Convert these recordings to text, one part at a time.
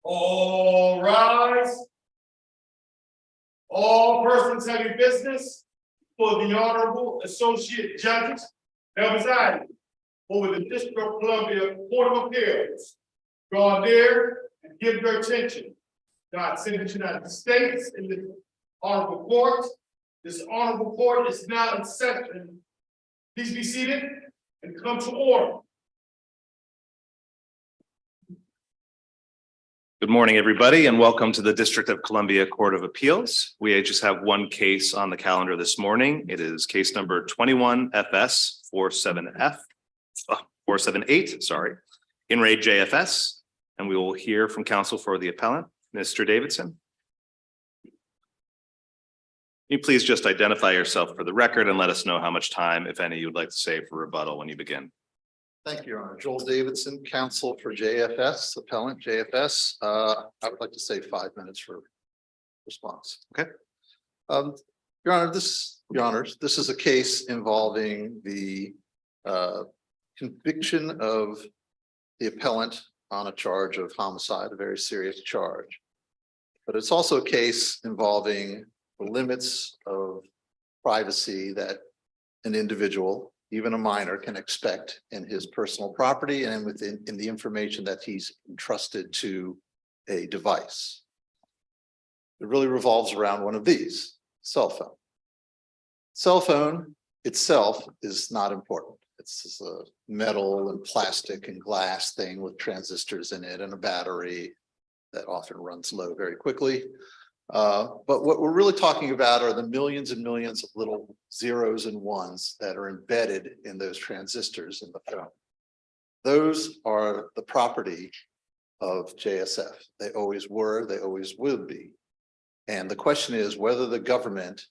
All rise. All persons having business for the Honorable Associate Judges that reside over the District of Columbia Court of Appeals. Draw near and give your attention. God send the United States in the Honorable Court. This Honorable Court is now in session. Please be seated and come to order. Good morning, everybody, and welcome to the District of Columbia Court of Appeals. We just have one case on the calendar this morning. It is case number 21-FS 478, sorry, in re J.F.S. And we will hear from counsel for the appellant, Mr. Davidson. Can you please just identify yourself for the record and let us know how much time, if any, you would like to save for rebuttal when you begin. Thank you, Your Honor. Joel Davidson, counsel for J.F.S, appellant J.F.S. I would like to say 5 minutes for response. Okay. Your Honor, this is a case involving the conviction of the appellant on a charge of homicide, a very serious charge. But it's also a case involving the limits of privacy that an individual, even a minor, can expect in his personal property and within the information that he's entrusted to a device. It really revolves around one of these: cell phone. Cell phone itself is not important. It's just a metal and plastic and glass thing with transistors in it and a battery that often runs low very quickly. But what we're really talking about are the millions and millions of little zeros and ones that are embedded in those transistors in the phone. Those are the property of JSF. They always were, they always will be. And the question is whether the government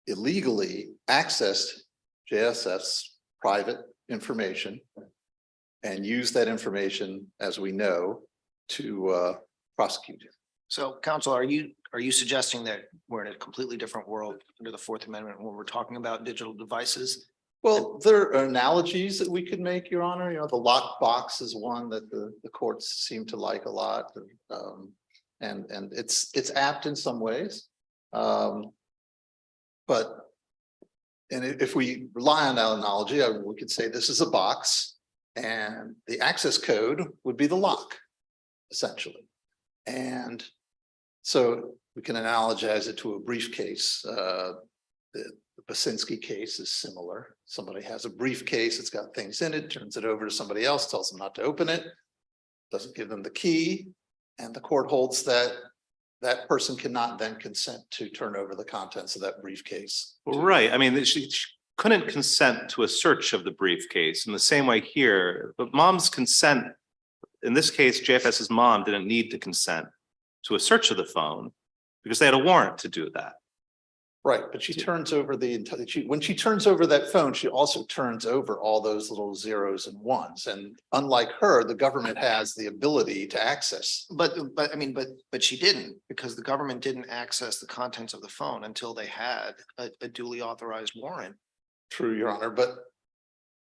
illegally accessed JSF's private information and used that information, as we know, to prosecute him. So, counsel, are you suggesting that we're in a completely different world under the Fourth Amendment when we're talking about digital devices? Well, there are analogies that we could make, Your Honor. You know, the lockbox is one that the courts seem to like a lot, and it's apt in some ways. But if we rely on that analogy, we could say this is a box, and the access code would be the lock, essentially. And so we can analogize it to a briefcase. The Basinski case is similar. Somebody has a briefcase, it's got things in it, turns it over to somebody else, tells them not to open it, doesn't give them the key, and the court holds that that person cannot then consent to turn over the contents of that briefcase. Well, right. I mean, she couldn't consent to a search of the briefcase in the same way here, but mom's consent, in this case, JFS's mom didn't need to consent to a search of the phone because they had a warrant to do that. Right, but she turns over when she turns over that phone, she also turns over all those little zeros and ones. And unlike her, the government has the ability to access. But she didn't, because the government didn't access the contents of the phone until they had a duly authorized warrant. True, Your Honor, but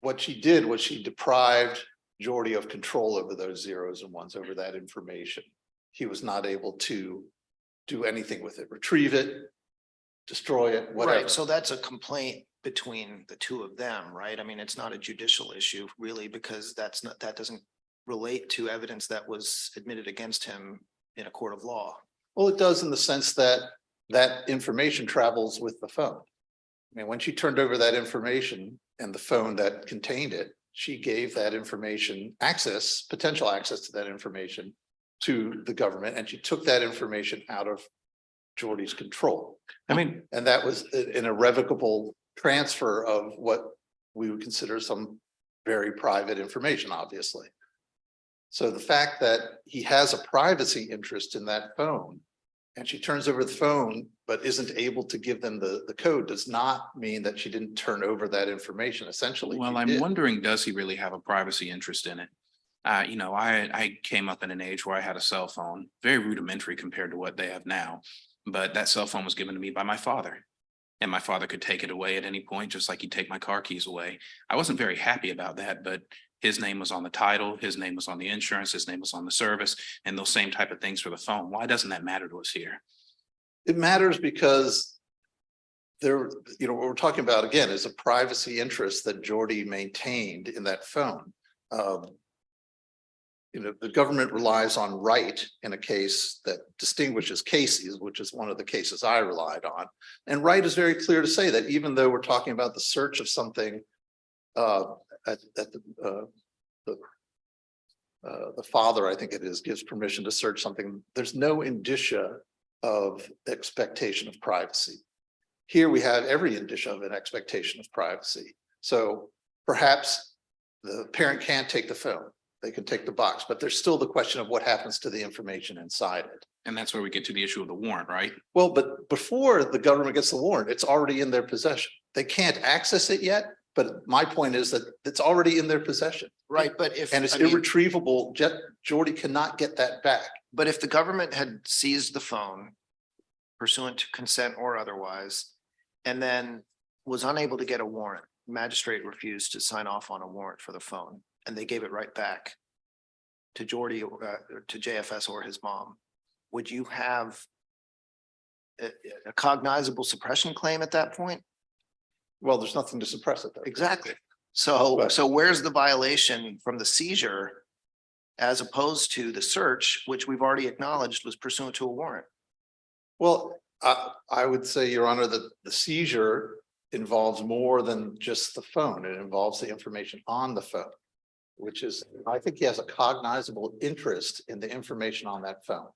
what she did was she deprived Jordy of control over those zeros and ones, over that information. He was not able to do anything with it, retrieve it, destroy it, whatever. Right, so that's a complaint between the two of them, right? I mean, it's not a judicial issue really, because that doesn't relate to evidence that was admitted against him in a court of law. Well, it does, in the sense that that information travels with the phone. I mean, when she turned over that information and the phone that contained it, she gave that information access, potential access to that information to the government, and she took that information out of Jordy's control. I mean, and that was an irrevocable transfer of what we would consider some very private information, obviously. So the fact that he has a privacy interest in that phone, and she turns over the phone but isn't able to give them the code, does not mean that she didn't turn over that information. Essentially, well, I'm wondering, does he really have a privacy interest in it? You know, I came up in an age where I had a cell phone, very rudimentary compared to what they have now. But that cell phone was given to me by my father, and my father could take it away at any point, just like he'd take my car keys away. I wasn't very happy about that, but His name was on the title, his name was on the insurance, his name was on the service, and those same type of things for the phone. Why doesn't that matter to us here? It matters because there, what we're talking about again is a privacy interest that Jordy maintained in that phone. The government relies on right in a case that distinguishes Casey's, which is one of the cases I relied on. And right is very clear to say that even though we're talking about the search of something the father, I think it is, gives permission to search something, there's no indicia of expectation of privacy. Here we have every indicia of an expectation of privacy. So perhaps the parent can't take the phone. They can take the box, but there's still the question of what happens to the information inside it. And that's where we get to the issue of the warrant, right? Well, but before the government gets the warrant, it's already in their possession. They can't access it yet, but my point is that it's already in their possession. Right, but if. And it's I mean, irretrievable. Jordy cannot get that back. But if the government had seized the phone pursuant to consent or otherwise, and then was unable to get a warrant, magistrate refused to sign off on a warrant for the phone, and they gave it right back to Jordy, to J.F.S. or his mom, would you have a cognizable suppression claim at that point? Well, there's nothing to suppress it. Though. Exactly. So, But- so where's the violation from the seizure as opposed to the search, which we've already acknowledged was pursuant to a warrant? Well, I would say, Your Honor, that the seizure involves more than just the phone. It involves the information on the phone, which is, I think he has a cognizable interest in the information on that phone.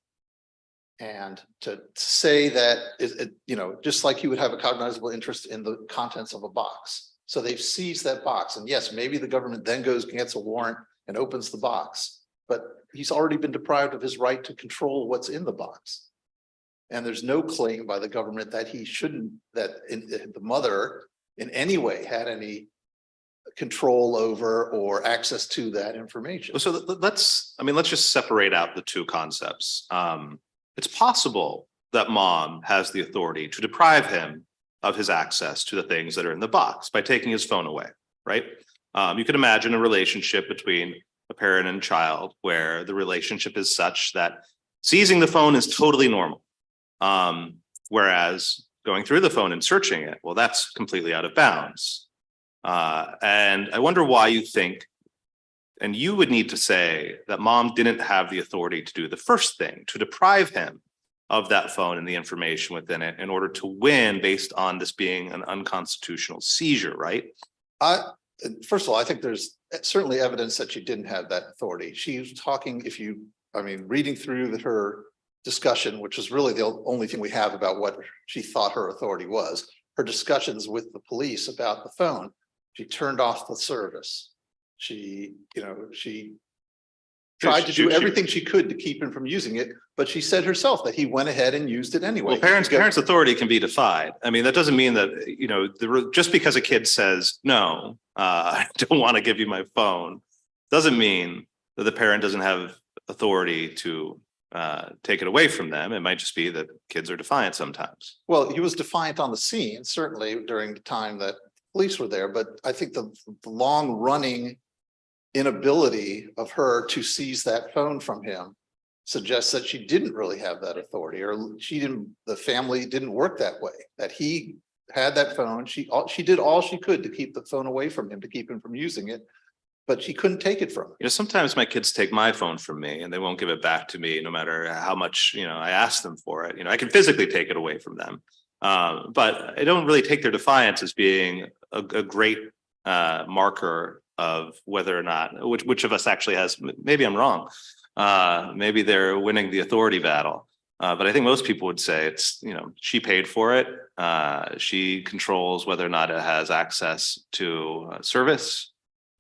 And to say that, just like you would have a cognizable interest in the contents of a box. So they've seized that box. And yes, maybe the government then goes and gets a warrant and opens the box, but he's already been deprived of his right to control what's in the box. And there's no claim by the government that he shouldn't, the mother in any way had any control over or access to that information. So let's just separate out the two concepts. It's possible that mom has the authority to deprive him of his access to the things that are in the box by taking his phone away, right? You can imagine a relationship between a parent and child where the relationship is such that seizing the phone is totally normal. Whereas going through the phone and searching it, well, that's completely out of bounds. And I wonder why you think, and you would need to say that mom didn't have the authority to do the first thing, to deprive him of that phone and the information within it in order to win based on this being an unconstitutional seizure, right? First of all, I think there's certainly evidence that she didn't have that authority. She was talking, reading through her discussion, which is really the only thing we have about what she thought her authority was, her discussions with the police about the phone, she turned off the service. She tried to do everything she could to keep him from using it, but she said herself that he went ahead and used it anyway. Well, parents' authority can be defied. I mean, that doesn't mean that, just because a kid says, no, I don't want to give you my phone, doesn't mean that the parent doesn't have authority to take it away from them. It might just be that kids are defiant sometimes. Well, he was defiant on the scene, certainly during the time that police were there, but I think the long running inability of her to seize that phone from him suggests that she didn't really have that authority, or the family didn't work that way, that he had that phone. She did all she could to keep the phone away from him, to keep him from using it, but she couldn't take it from him. Sometimes my kids take my phone from me and they won't give it back to me no matter how much, I ask them for it. I can physically take it away from them. But I don't really take their defiance as being a great marker of whether or not, which of us actually has, maybe I'm wrong. Maybe they're winning the authority battle. But I think most people would say it's, she paid for it. She controls whether or not it has access to service.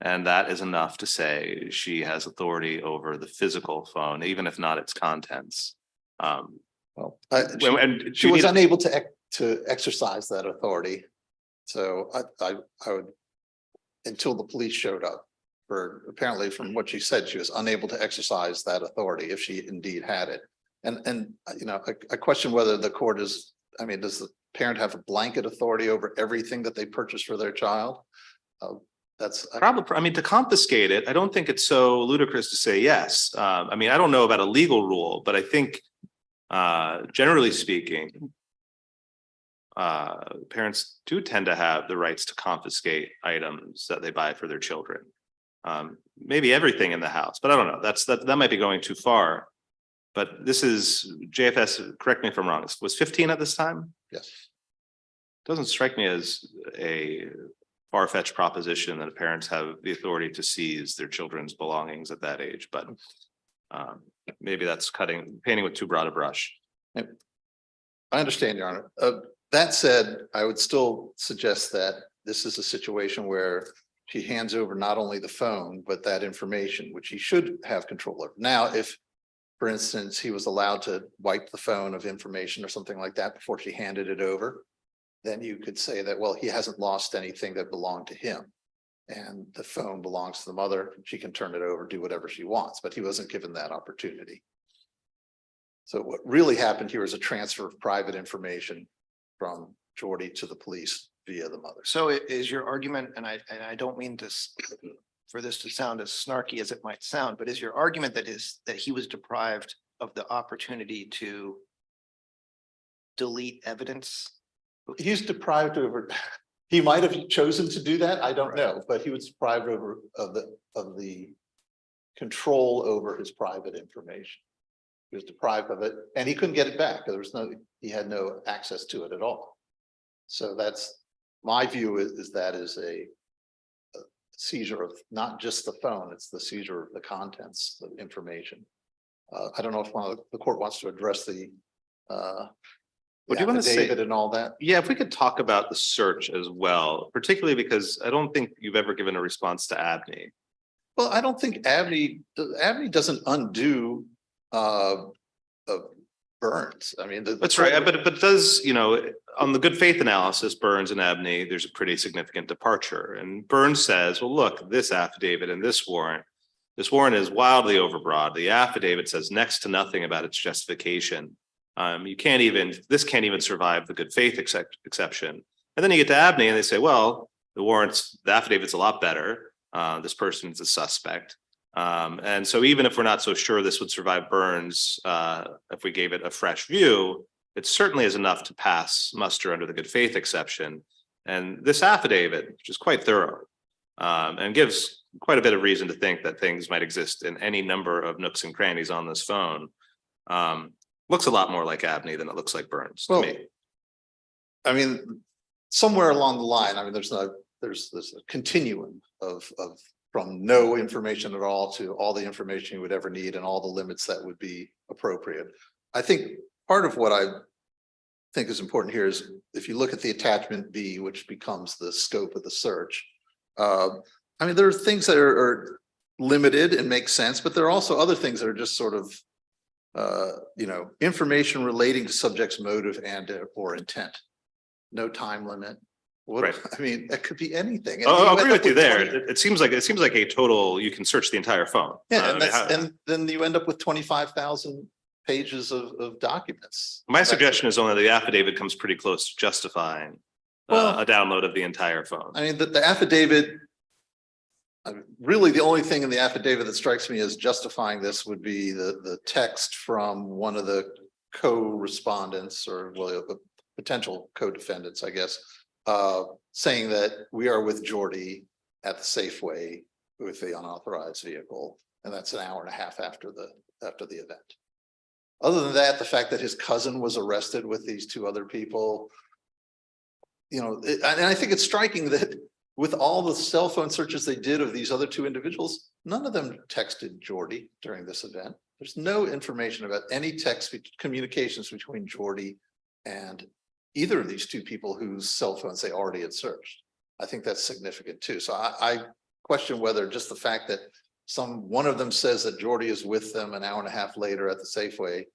And that is enough to say she has authority over the physical phone, even if not its contents. She was unable to exercise that authority. So I would, until the police showed up, apparently from what she said, she was unable to exercise that authority if she indeed had it. And I question whether the court does the parent have a blanket authority over everything that they purchase for their child? That's, Probably, I mean, to confiscate it, I don't think it's so ludicrous to say yes. I mean, I don't know about a legal rule, but I think generally speaking, parents do tend to have the rights to confiscate items that they buy for their children. Maybe everything in the house, but I don't know. That might be going too far. But this is J.F.S, correct me if I'm wrong, was 15 at this time? yes. Doesn't strike me as a far-fetched proposition that parents have the authority to seize their children's belongings at that age, but maybe that's painting with too broad a brush. I understand, Your Honor. That said, I would still suggest that this is a situation where she hands over not only the phone, but that information, which he should have control over. Now, if, for instance, he was allowed to wipe the phone of information or something like that before she handed it over, then you could say that, well, he hasn't lost anything that belonged to him. And the phone belongs to the mother. She can turn it over, do whatever she wants, but he wasn't given that opportunity. So what really happened here is a transfer of private information from Jordy to the police via the mother. So is your argument, and I don't mean this for this to sound as snarky as it might sound, but is your argument that he was deprived of the opportunity to delete evidence? He's deprived over, he might have chosen to do that, I don't know, but he was deprived of the control over his private information. He was deprived of it and he couldn't get it back. He had no access to it at all. So that's my view is that is a seizure of not just the phone, it's the seizure of the contents of information. I don't know if the court wants to address the What do you want to say? affidavit and all that. Yeah, if we could talk about the search as well, particularly because I don't think you've ever given a response to Abney. Well, I don't think Abney doesn't undo Burns. I mean, That's right, but it does, on the good faith analysis, Burns and Abney, there's a pretty significant departure. And Burns says, well, look, this affidavit and this warrant is wildly overbroad. The affidavit says next to nothing about its justification. This can't even survive the good faith exception. And then you get to Abney and they say, well, the affidavit's a lot better. This person's a suspect. And so even if we're not so sure this would survive Burns, if we gave it a fresh view, it certainly is enough to pass muster under the good faith exception. And this affidavit, which is quite thorough, and gives quite a bit of reason to think that things might exist in any number of nooks and crannies on this phone, looks a lot more like Abney than it looks like Burns to me. I mean, somewhere along the line, I mean, there's a continuum of from no information at all to all the information you would ever need and all the limits that would be appropriate. I think part of what I think is important here is if you look at the attachment B, which becomes the scope of the search. I mean, there are things that are limited and make sense, but there are also other things that are just sort of information relating to subject's motive and or intent. No time limit. Right. I mean, that could be anything. Oh, I'll agree with you there. It seems like a total, you can search the entire phone. Yeah, and then you end up with 25,000 pages of documents. My suggestion is only the affidavit comes pretty close to justifying a download of the entire phone. I mean, the affidavit, really the only thing in the affidavit that strikes me as justifying this would be the text from one of the co-respondents or potential co-defendants, I guess, saying that we are with Jordy at the Safeway with the unauthorized vehicle, and that's an hour and a half after the event. Other than that, the fact that his cousin was arrested with these two other people, and I think it's striking that with all the cell phone searches they did of these other two individuals, none of them texted Jordy during this event. There's no information about any text communications between Jordy and either of these two people whose cell phones they already had searched. I think that's significant too. So I question whether just the fact that one of them says that Jordy is with them an hour and a half later at the Safeway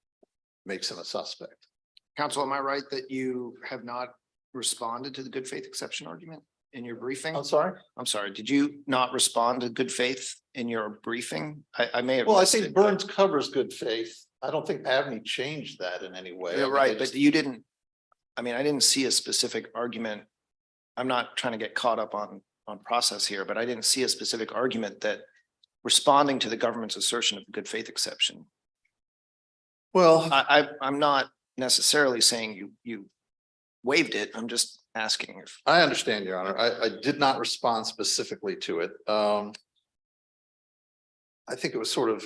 makes him a suspect. Counsel, am I right that you have not responded to the good faith exception argument in your briefing? I'm sorry? I'm sorry, did you not respond to good faith in your briefing? I may have. Well, I missed think it, but- Burns covers good faith. I don't think Abney changed that in any way. Yeah, right, but you didn't, I didn't see a specific argument. I'm not trying to get caught up on on process here, but I didn't see a specific argument that responding to the government's assertion of good faith exception. Well, I'm not necessarily saying you waived it. I'm just asking if. I understand, Your Honor. I did not respond specifically to it. I think it was sort of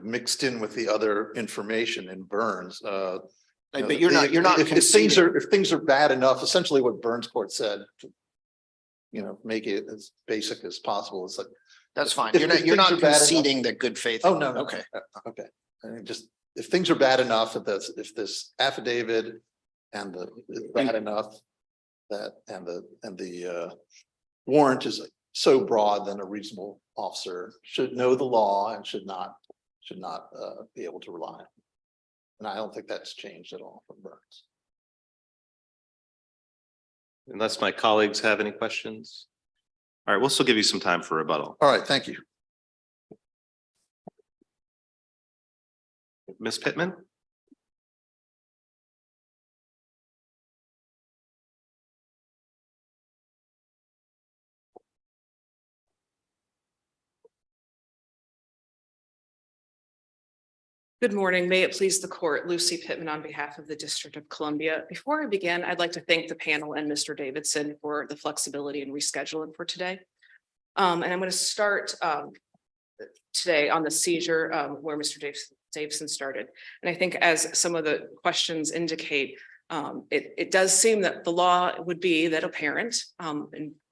mixed in with the other information in Burns. But you're not If things are bad enough, essentially what Burns court said, make it as basic as possible. It's like, That's fine. if You're not things are bad enough- conceding that good faith. oh, no. Okay. Okay. I mean, just, if things are bad enough, if this affidavit and is bad enough that, and the warrant is so broad, then a reasonable officer should know the law and should not be able to rely on it. And I don't think that's changed at all from Burns. Unless my colleagues have any questions. All right, we'll still give you some time for rebuttal. All right, thank you. Ms. Pittman? Good morning. May it please the court, Lucy Pittman on behalf of the District of Columbia. Before I begin, I'd like to thank the panel and Mr. Davidson for the flexibility and rescheduling for today. And I'm going to start today on the seizure where Mr. Davidson started. And I think as some of the questions indicate, it does seem that the law would be that a parent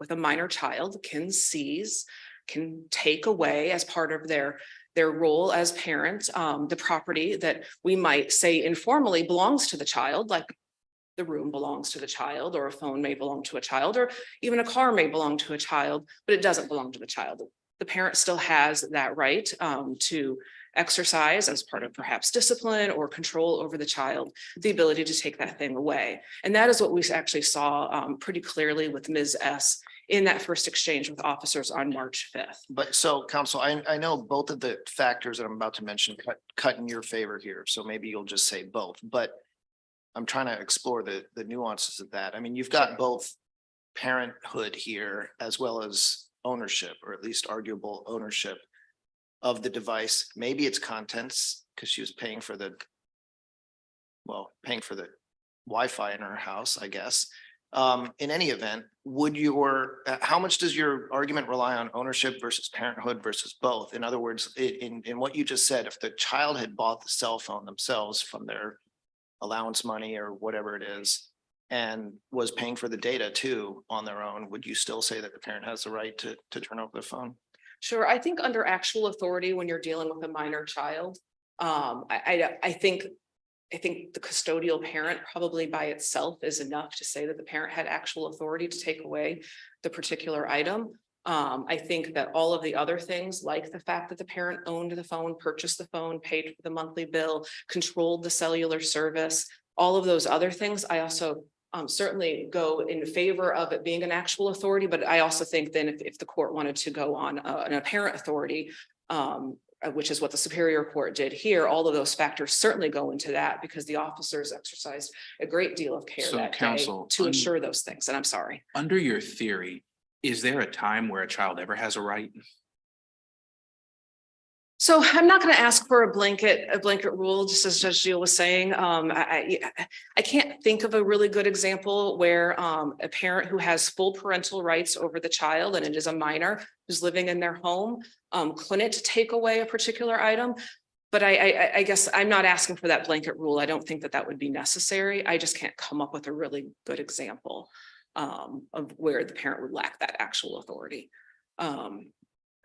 with a minor child can seize, can take away as part of their role as parent, the property that we might say informally belongs to the child, like the room belongs to the child, or a phone may belong to a child, or even a car may belong to a child, but it doesn't belong to the child. The parent still has that right to exercise as part of perhaps discipline or control over the child, the ability to take that thing away. And that is what we actually saw pretty clearly with Ms. S in that first exchange with officers on March 5th. But so counsel, I know both of the factors that I'm about to mention cut in your favor here. So maybe you'll just say both, but I'm trying to explore the nuances of that. I mean, you've got both parenthood here as well as ownership, or at least arguable ownership of the device. Maybe it's contents because she was paying for the Wi-Fi in her house, I guess. In any event, how much does your argument rely on ownership versus parenthood versus both? In other words, in what you just said, if the child had bought the cell phone themselves from their allowance money or whatever it is, and was paying for the data too on their own, would you still say that the parent has the right to turn over the phone? Sure. I think under actual authority, when you're dealing with a minor child, I think the custodial parent probably by itself is enough to say that the parent had actual authority to take away the particular item. I think that all of the other things, like the fact that the parent owned the phone, purchased the phone, paid for the monthly bill, controlled the cellular service, all of those other things, I also certainly go in favor of it being an actual authority. But I also think then if the court wanted to go on an apparent authority, which is what the Superior Court did here, all of those factors certainly go into that because the officers exercised a great deal of care So, that counsel, day to ensure those things. And I'm sorry. Under your theory, is there a time where a child ever has a right? So I'm not going to ask for a blanket rule, just as Judge Gill was saying. I can't think of a really good example where a parent who has full parental rights over the child and it is a minor who's living in their home couldn't take away a particular item. But I guess I'm not asking for that blanket rule. I don't think that would be necessary. I just can't come up with a really good example of where the parent would lack that actual authority.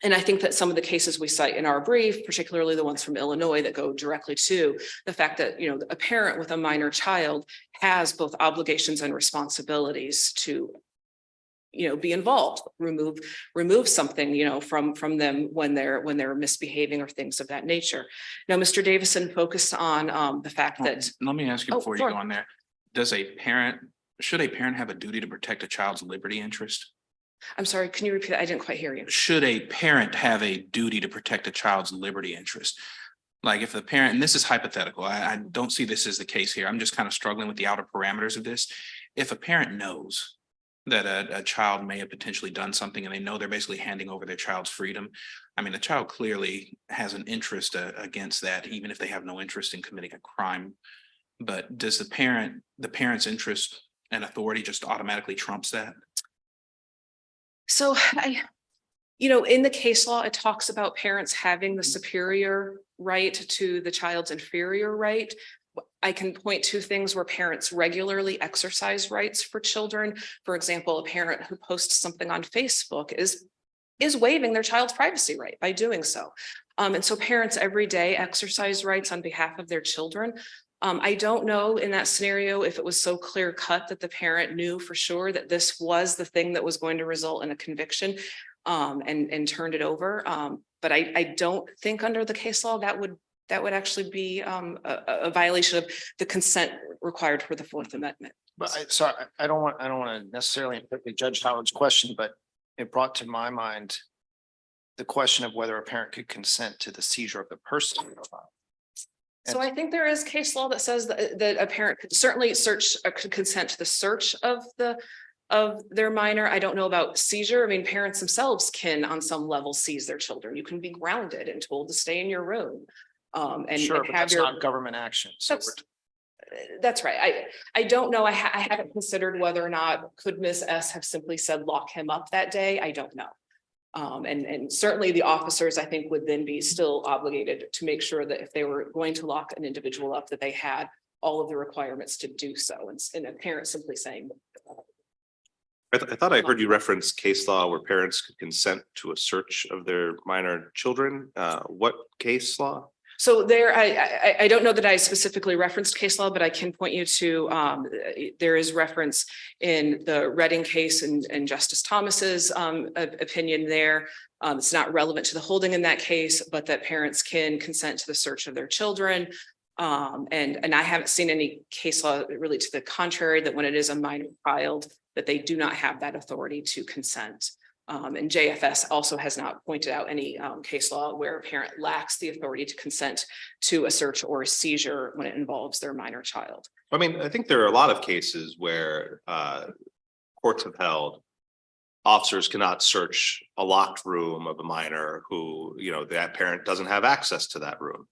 And I think that some of the cases we cite in our brief, particularly the ones from Illinois that go directly to the fact that, a parent with a minor child has both obligations and responsibilities to, be involved, remove something, from them when they're misbehaving or things of that nature. Now, Mr. Davison focused on the fact that. Let me ask you before sure. you go on there. Should a parent have a duty to protect a child's liberty interest? I'm sorry, can you repeat that? I didn't quite hear you. Should a parent have a duty to protect a child's liberty interest? Like if the parent, and this is hypothetical, I don't see this as the case here. I'm just kind of struggling with the outer parameters of this. If a parent knows that a child may have potentially done something and they know they're basically handing over their child's freedom. I mean, the child clearly has an interest against that, even if they have no interest in committing a crime. But does the parent's interest and authority just automatically trumps that? So in the case law, it talks about parents having the superior right to the child's inferior right. I can point to things where parents regularly exercise rights for children. For example, a parent who posts something on Facebook is waiving their child's privacy right by doing so. And so parents every day exercise rights on behalf of their children. I don't know in that scenario if it was so clear cut that the parent knew for sure that this was the thing that was going to result in a conviction and turned it over. But I don't think under the case law that would actually be a violation of the consent required for the Fourth Amendment. But I don't want to necessarily interpret Judge Howard's question, but it brought to my mind the question of whether a parent could consent to the seizure of the person. So I think there is case law that says that a parent could certainly could consent to the search of their minor. I don't know about seizure. I mean, parents themselves can on some level seize their children. You can be grounded and told to stay in your room. Sure, but that's not government action. So that's right. I don't know. I haven't considered whether or not could Ms. S have simply said lock him up that day. I don't know. And certainly the officers, I think, would then be still obligated to make sure that if they were going to lock an individual up, that they had all of the requirements to do so. And a parent simply saying. I thought I heard you reference case law where parents could consent to a search of their minor children. What case law? So there, I don't know that I specifically referenced case law, but I can point you to, there is reference in the Redding case and Justice Thomas's opinion there. It's not relevant to the holding in that case, but that parents can consent to the search of their children. And I haven't seen any case law really to the contrary, that when it is a minor child, that they do not have that authority to consent. And J.F.S. also has not pointed out any case law where a parent lacks the authority to consent to a search or a seizure when it involves their minor child. I mean, I think there are a lot of cases where courts have held officers cannot search a locked room of a minor who, that parent doesn't have access to that room.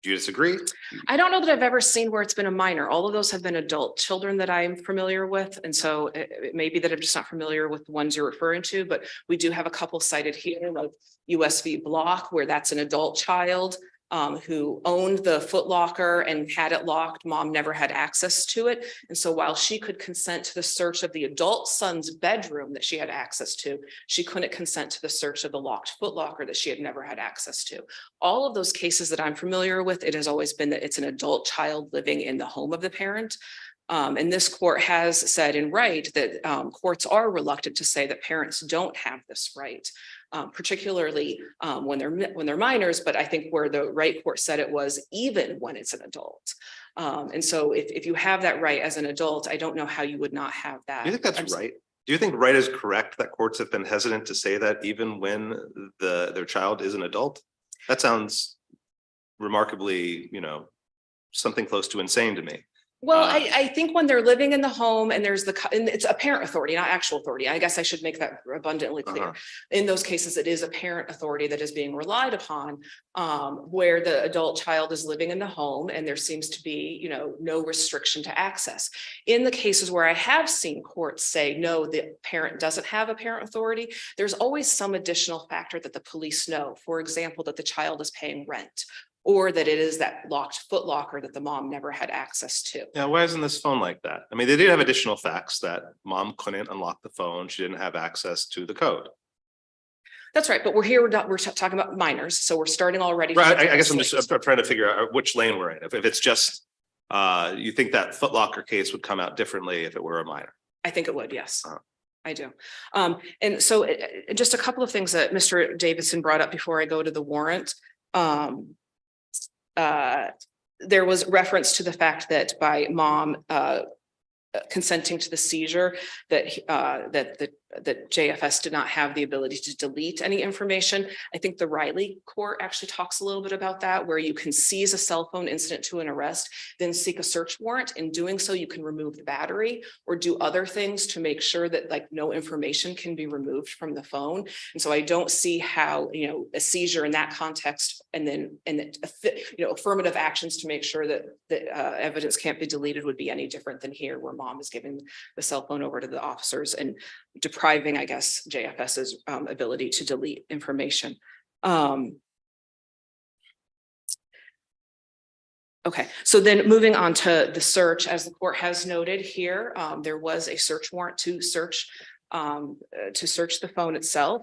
Do you disagree? I don't know that I've ever seen where it's been a minor. All of those have been adult children that I'm familiar with. And so it may be that I'm just not familiar with the ones you're referring to, but we do have a couple cited here, like US v. Block, where that's an adult child who owned the Foot Locker and had it locked. Mom never had access to it. And so while she could consent to the search of the adult son's bedroom that she had access to, she couldn't consent to the search of the locked Foot Locker that she had never had access to. All of those cases that I'm familiar with, it has always been that it's an adult child living in the home of the parent. And this court has said in Wright that courts are reluctant to say that parents don't have this right. Particularly when they're minors, but I think where the Wright court said it was even when it's an adult. And so if you have that right as an adult, I don't know how you would not have that. Do you think that's right? Do you think Wright is correct that courts have been hesitant to say that even when their child is an adult? That sounds remarkably, something close to insane to me. Well, I think when they're living in the home and it's a parent authority, not actual authority. I guess I should make that abundantly clear. In those cases, it is a parent authority that is being relied upon, where the adult child is living in the home and there seems to be, no restriction to access. In the cases where I have seen courts say, no, the parent doesn't have a parent authority, there's always some additional factor that the police know. For example, that the child is paying rent, or that it is that locked Foot Locker that the mom never had access to. Yeah, why isn't this phone like that? I mean, they did have additional facts that mom couldn't unlock the phone. She didn't have access to the code. That's right, but we're talking about minors, so we're starting already. Right, I guess I'm trying to figure out which lane we're in. If it's just, you think that Foot Locker case would come out differently if it were a minor? I think it would, yes. I do. And so just a couple of things that Mr. Davidson brought up before I go to the warrant. There was reference to the fact that by mom consenting to the seizure, that the that JFS did not have the ability to delete any information. I think the Riley court actually talks a little bit about that, where you can seize a cell phone incident to an arrest, then seek a search warrant. In doing so, you can remove the battery or do other things to make sure that like no information can be removed from the phone. And so I don't see how, a seizure in that context and then, affirmative actions to make sure that the evidence can't be deleted would be any different than here, where mom is giving the cell phone over to the officers and depriving, I guess, JFS's ability to delete information. Okay, so then moving on to the search, as the court has noted here, there was a search warrant to search the phone itself.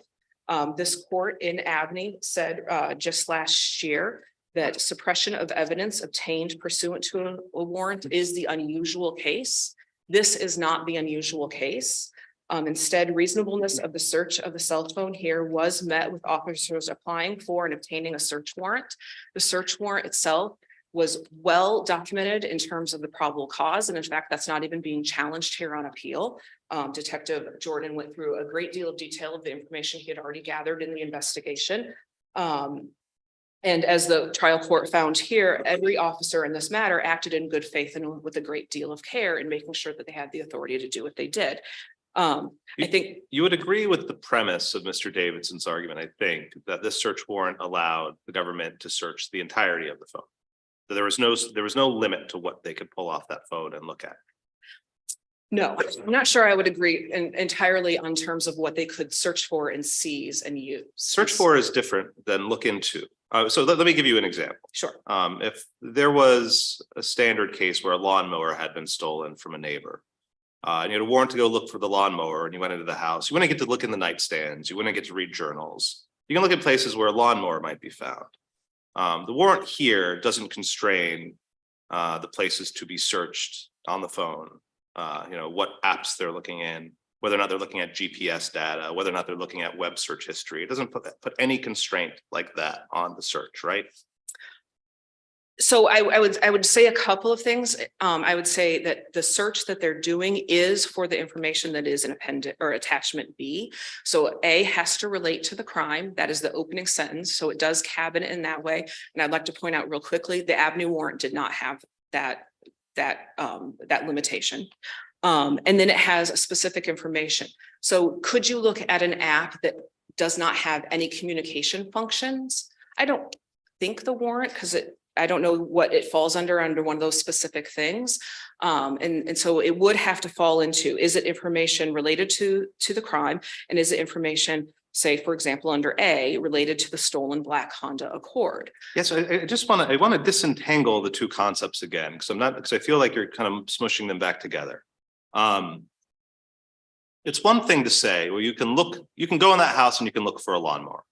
This court in Abney said just last year that suppression of evidence obtained pursuant to a warrant is the unusual case. This is not the unusual case. Instead, reasonableness of the search of the cell phone here was met with officers applying for and obtaining a search warrant. The search warrant itself was well documented in terms of the probable cause. And in fact, that's not even being challenged here on appeal. Detective Jordan went through a great deal of detail of the information he had already gathered in the investigation. And as the trial court found here, every officer in this matter acted in good faith and with a great deal of care in making sure that they had the authority to do what they did. I think you would agree with the premise of Mr. Davidson's argument, I think, that this search warrant allowed the government to search the entirety of the phone. So there was no limit to what they could pull off that phone and look at. no, I'm not sure I would agree entirely on terms of what they could search for and seize and use. Search for is different than look into. So let me give you an example. Sure. If there was a standard case where a lawnmower had been stolen from a neighbor, and you had a warrant to go look for the lawnmower and you went into the house, you wouldn't get to look in the nightstands, you wouldn't get to read journals. You can look at places where a lawnmower might be found. The warrant here doesn't constrain the places to be searched on the phone, what apps they're looking in, whether or not they're looking at GPS data, whether or not they're looking at web search history. It doesn't put any constraint like that on the search, right? So I would say a couple of things. I would say that the search that they're doing is for the information that is an appendix or attachment B. So A has to relate to the crime. That is the opening sentence. So it does cabin it in that way. And I'd like to point out real quickly, the Abney warrant did not have that limitation. And then it has specific information. So could you look at an app that does not have any communication functions? I don't think the warrant, because I don't know what it falls under one of those specific things. And so it would have to fall into, is it information related to the crime? And is it information, say, for example, under A, related to the stolen black Honda Accord? Yes, I want to disentangle the two concepts again, because I feel like you're kind of smushing them back together. It's one thing to say, well, you can go in that house and you can look for a lawnmower.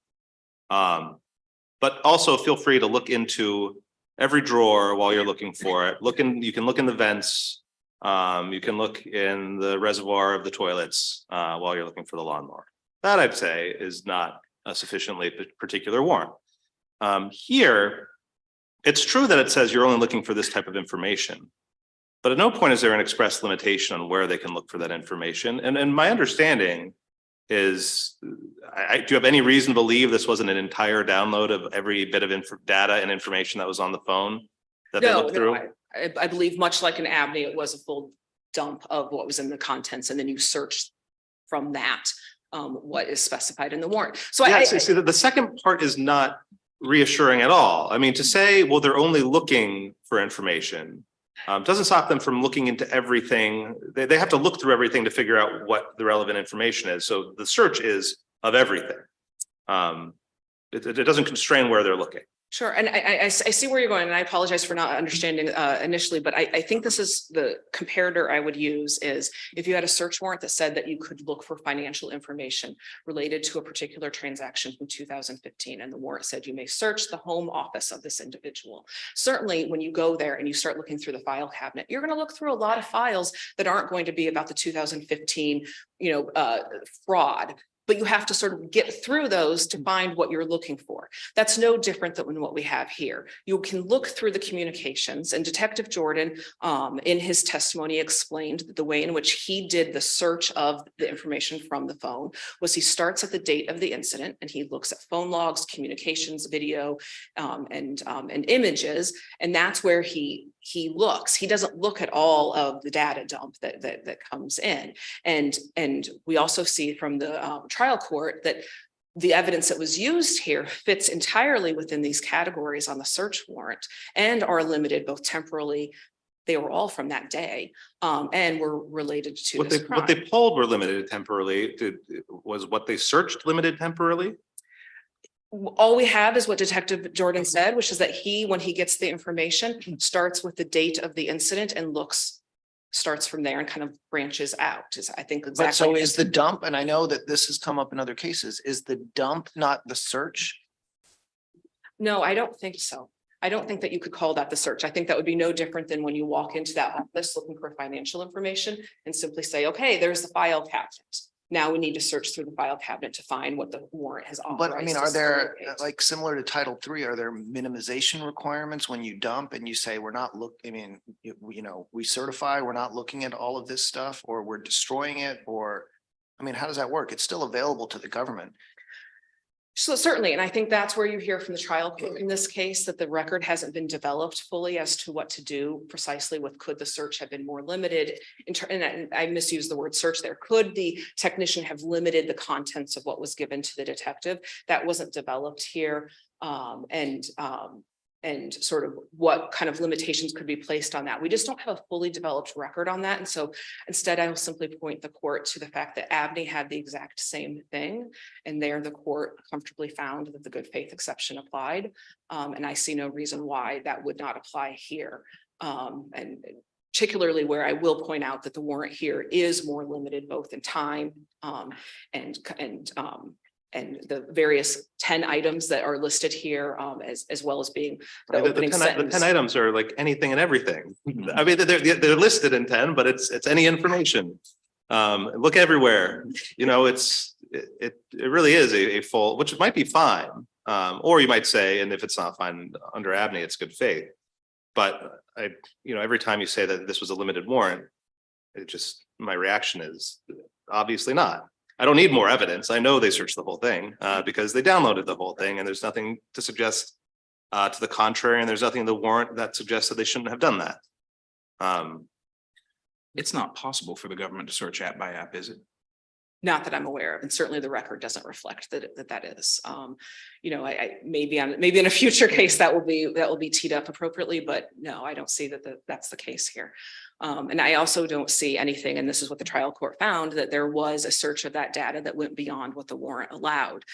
But also feel free to look into every drawer while you're looking for it. You can look in the vents. You can look in the reservoir of the toilets while you're looking for the lawnmower. That, I'd say, is not a sufficiently particular warrant. Here, it's true that it says you're only looking for this type of information, but at no point is there an express limitation on where they can look for that information. And my understanding is, do you have any reason to believe this wasn't an entire download of every bit of data and information that was on the phone that they looked through? I believe much like an Abney, it was a full dump of what was in the contents, and then you search from that what is specified in the warrant. So yeah, see, the second part is not reassuring at all. I mean, to say, well, they're only looking for information doesn't stop them from looking into everything. They have to look through everything to figure out what the relevant information is. So the search is of everything. It doesn't constrain where they're looking. Sure. And I see where you're going, and I apologize for not understanding initially, but I think this is the comparator I would use is if you had a search warrant that said that you could look for financial information related to a particular transaction from 2015, and the warrant said you may search the home office of this individual. Certainly, when you go there and you start looking through the file cabinet, you're going to look through a lot of files that aren't going to be about the 2015, fraud. but you have to sort of get through those to find what you're looking for. That's no different than what we have here. You can look through the communications, and Detective Jordan, in his testimony, explained that the way in which he did the search of the information from the phone was he starts at the date of the incident and he looks at phone logs, communications, video, and images, and that's where he looks. He doesn't look at all of the data dump that comes in. And we also see from the trial court that the evidence that was used here fits entirely within these categories on the search warrant and are limited both temporally. They were all from that day, and were related to What this they crime. pulled were limited temporarily. Was what they searched limited temporarily? All we have is what Detective Jordan said, which is that when he gets the information, starts with the date of the incident and starts from there and kind of branches out, is I think exactly. But so is the dump, and I know that this has come up in other cases, is the dump not the search? No, I don't think so. I don't think that you could call that the search. I think that would be no different than when you walk into that office looking for financial information and simply say, okay, there's the file cabinet. Now we need to search through the file cabinet to find what the warrant has authorized. But I mean, us are to there, locate. like, similar to Title III, are there minimization requirements when you dump and you say, we're not we certify, we're not looking at all of this stuff, or we're destroying it, or, I mean, how does that work? It's still available to the government. So certainly, and I think that's where you hear from the trial court in this case, that the record hasn't been developed fully as to what to do precisely with could the search have been more limited. And I misused the word search there. Could the technician have limited the contents of what was given to the detective? That wasn't developed here. And sort of what kind of limitations could be placed on that. We just don't have a fully developed record on that. And so instead, I will simply point the court to the fact that Abney had the exact same thing. And there the court comfortably found that the good faith exception applied. And I see no reason why that would not apply here. And particularly where I will point out that the warrant here is more limited both in time and the various 10 items that are listed here, as well as being the opening The sentence. 10 items are like anything and everything. I mean, they're listed in 10, but it's any information. Look everywhere, it really is a full, which might be fine. Or you might say, and if it's not fine under Abney, it's good faith. But every time you say that this was a limited warrant, my reaction is obviously not. I don't need more evidence. I know they searched the whole thing because they downloaded the whole thing, and there's nothing to suggest to the contrary, and there's nothing in the warrant that suggests that they shouldn't have done that. It's not possible for the government to search app by app, is it? Not that I'm aware of, and certainly the record doesn't reflect that is. I maybe in a future case that will be teed up appropriately, but no, I don't see that that's the case here. And I also don't see anything, and this is what the trial court found, that there was a search of that data that went beyond what the warrant allowed.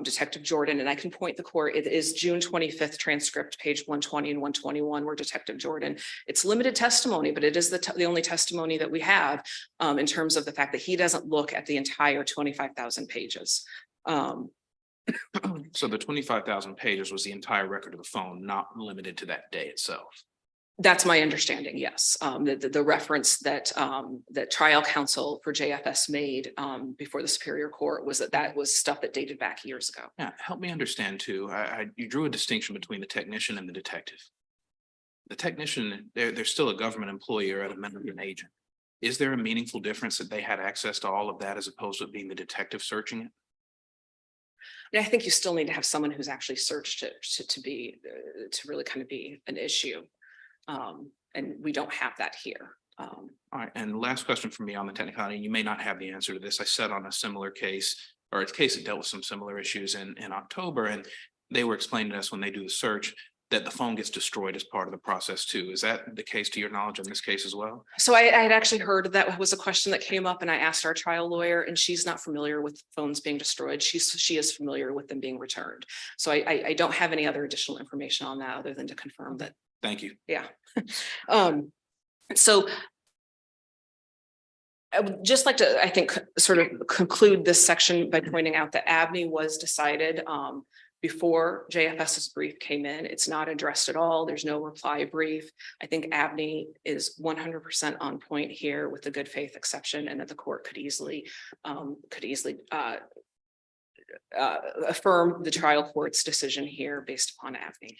Detective Jordan, and I can point the court, it is June 25th transcript, page 120 and 121, where Detective Jordan, it's limited testimony, but it is the only testimony that we have in terms of the fact that he doesn't look at the entire 25,000 pages. So the 25,000 pages was the entire record of the phone, not limited to that day itself. That's my understanding, yes. The reference that trial counsel for J.F.S made before the Superior Court was that was stuff that dated back years ago. Yeah, help me understand too. You drew a distinction between the technician and the detective. The technician, they're still a government employee or at a minimum an agent. Is there a meaningful difference that they had access to all of that as opposed to it being the detective searching it? And I think you still need to have someone who's actually searched it to really kind of be an issue. And we don't have that here. All right, and last question from me on the technicality, you may not have the answer to this. I sat on a similar case, or a case that dealt with some similar issues in October, and they were explaining to us when they do the search that the phone gets destroyed as part of the process too. Is that the case to your knowledge in this case as well? So I had actually heard that was a question that came up, and I asked our trial lawyer, and she's not familiar with phones being destroyed. She is familiar with them being returned. So I don't have any other additional information on that other than to confirm that. Thank you. Yeah. So I would just like to, I think, sort of conclude this section by pointing out that Abney was decided before J.F.S's brief came in. It's not addressed at all. There's no reply brief. I think Abney is 100% on point here with the good faith exception, and that the court could easily affirm the trial court's decision here based upon Abney.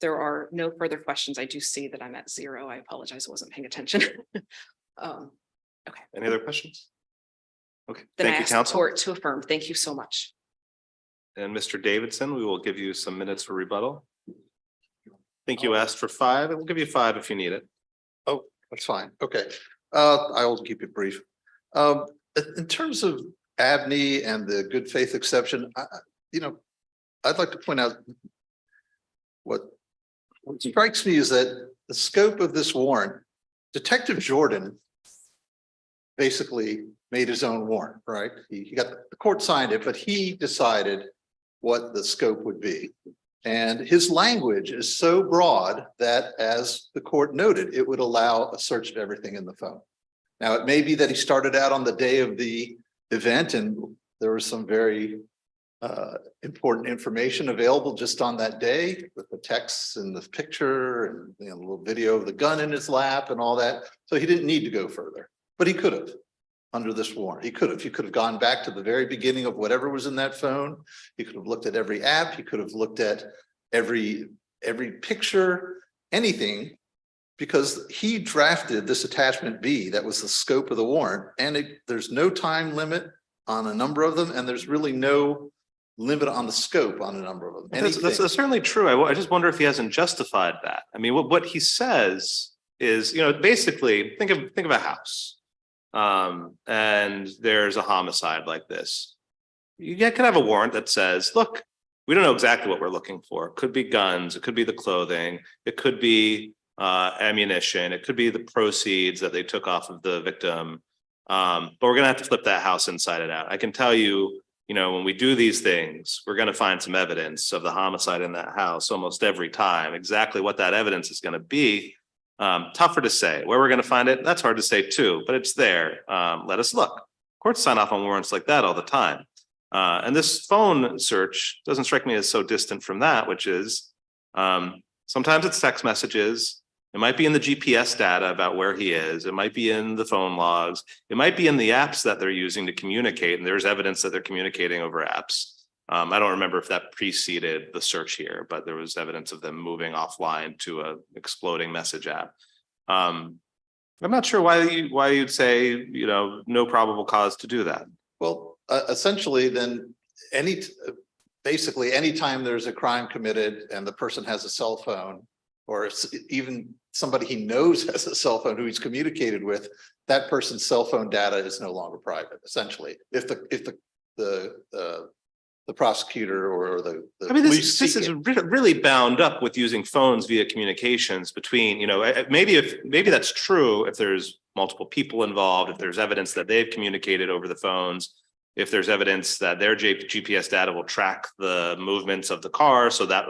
There are no further questions. I do see that I'm at 0. I apologize, I wasn't paying attention. Okay, Any other questions? Okay, then I thank you, ask the counsel. court to affirm. Thank you so much. And Mr. Davidson, we will give you some minutes for rebuttal. I think you asked for 5, and we'll give you 5 if you need it. Oh, that's fine. Okay. I will keep it brief. In terms of Abney and the good faith exception, I'd like to point out what strikes me is that the scope of this warrant, Detective Jordan basically made his own warrant, right? He got, the court signed it, but he decided what the scope would be. And his language is so broad that, as the court noted, it would allow a search of everything in the phone. Now, it may be that he started out on the day of the event and there was some very important information available just on that day with the texts and the picture and a little video of the gun in his lap and all that. So he didn't need to go further, but he could have under this warrant. He could have gone back to the very beginning of whatever was in that phone. He could have looked at every app. He could have looked at every picture, anything, because he drafted this attachment B that was the scope of the warrant. And there's no time limit on a number of them. And there's really no limit on the scope on a number of them. That's certainly true. I just wonder if he hasn't justified that. I mean, what he says is, basically think of a house. And there's a homicide like this. You can have a warrant that says, look, we don't know exactly what we're looking for. It could be guns, it could be the clothing, it could be ammunition, it could be the proceeds that they took off of the victim. But we're gonna have to flip that house inside and out. I can tell you, when we do these things, we're gonna find some evidence of the homicide in that house almost every time. Exactly what that evidence is gonna be, tougher to say. Where we're gonna find it, that's hard to say too, but it's there. Let us look. Courts sign off on warrants like that all the time. And this phone search doesn't strike me as so distant from that, which is sometimes it's text messages. It might be in the GPS data about where he is. It might be in the phone logs. It might be in the apps that they're using to communicate. And there's evidence that they're communicating over apps. I don't remember if that preceded the search here, but there was evidence of them moving offline to a exploding message app. I'm not sure why you'd say, no probable cause to do that. Well, essentially then basically anytime there's a crime committed and the person has a cell phone, or even somebody he knows has a cell phone who he's communicated with, that person's cell phone data is no longer private, essentially. If the prosecutor or the police this is really bound up with using phones via communications between, maybe that's true if there's multiple people involved, if there's evidence that they've communicated over the phones, if there's evidence that their GPS data will track the movements of the car, so that,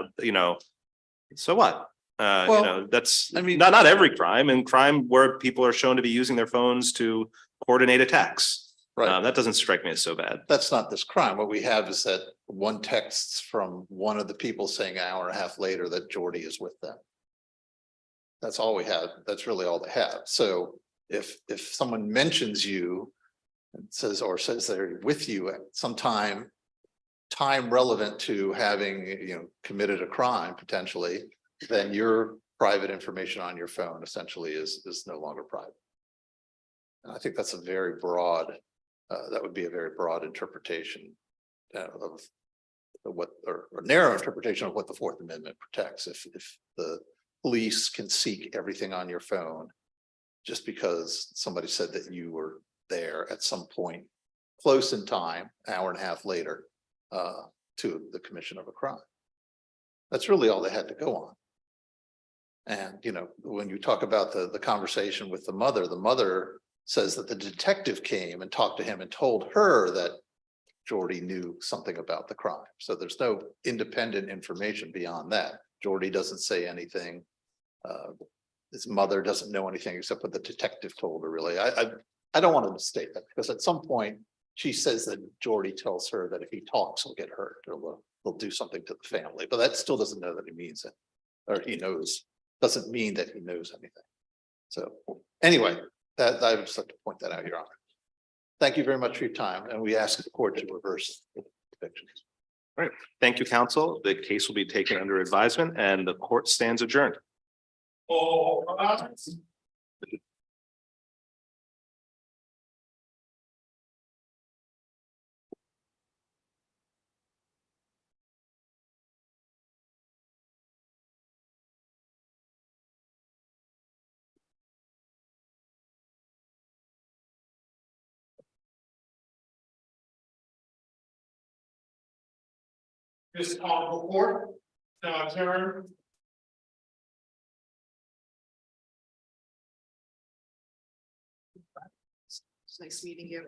so what? That's, not every crime, and crime where people are shown to be using their phones to coordinate attacks. Right. That doesn't strike me as so bad. That's not this crime. What we have is that one texts from one of the people saying an hour and a half later that Jordy is with them. That's all we have. That's really all they have. So if someone mentions you and says they're with you at some time relevant to having, committed a crime potentially, then your private information on your phone essentially is no longer private. And I think that's a very broad, that would be a very broad interpretation of what, or narrow interpretation of what the Fourth Amendment protects. If the police can seek everything on your phone just because somebody said that you were there at some point close in time, an hour and a half later, to the commission of a crime. That's really all they had to go on. And, when you talk about the conversation with the mother says that the detective came and talked to him and told her that Jordy knew something about the crime. So there's no independent information beyond that. Jordy doesn't say anything. His mother doesn't know anything except what the detective told her, really. I don't want to mistake that, because at some point she says that Jordy tells her that if he talks, he'll get hurt or they'll do something to the family, but that still doesn't know that he means it, or he knows, doesn't mean that he knows anything. So anyway, that I would just like to point that out, Your Honor. Thank you very much for your time, and we ask the court to reverse convictions. Thank you, counsel. The case will be taken under advisement and the court stands adjourned. All rise. This honorable court now adjourned. It's nice meeting you.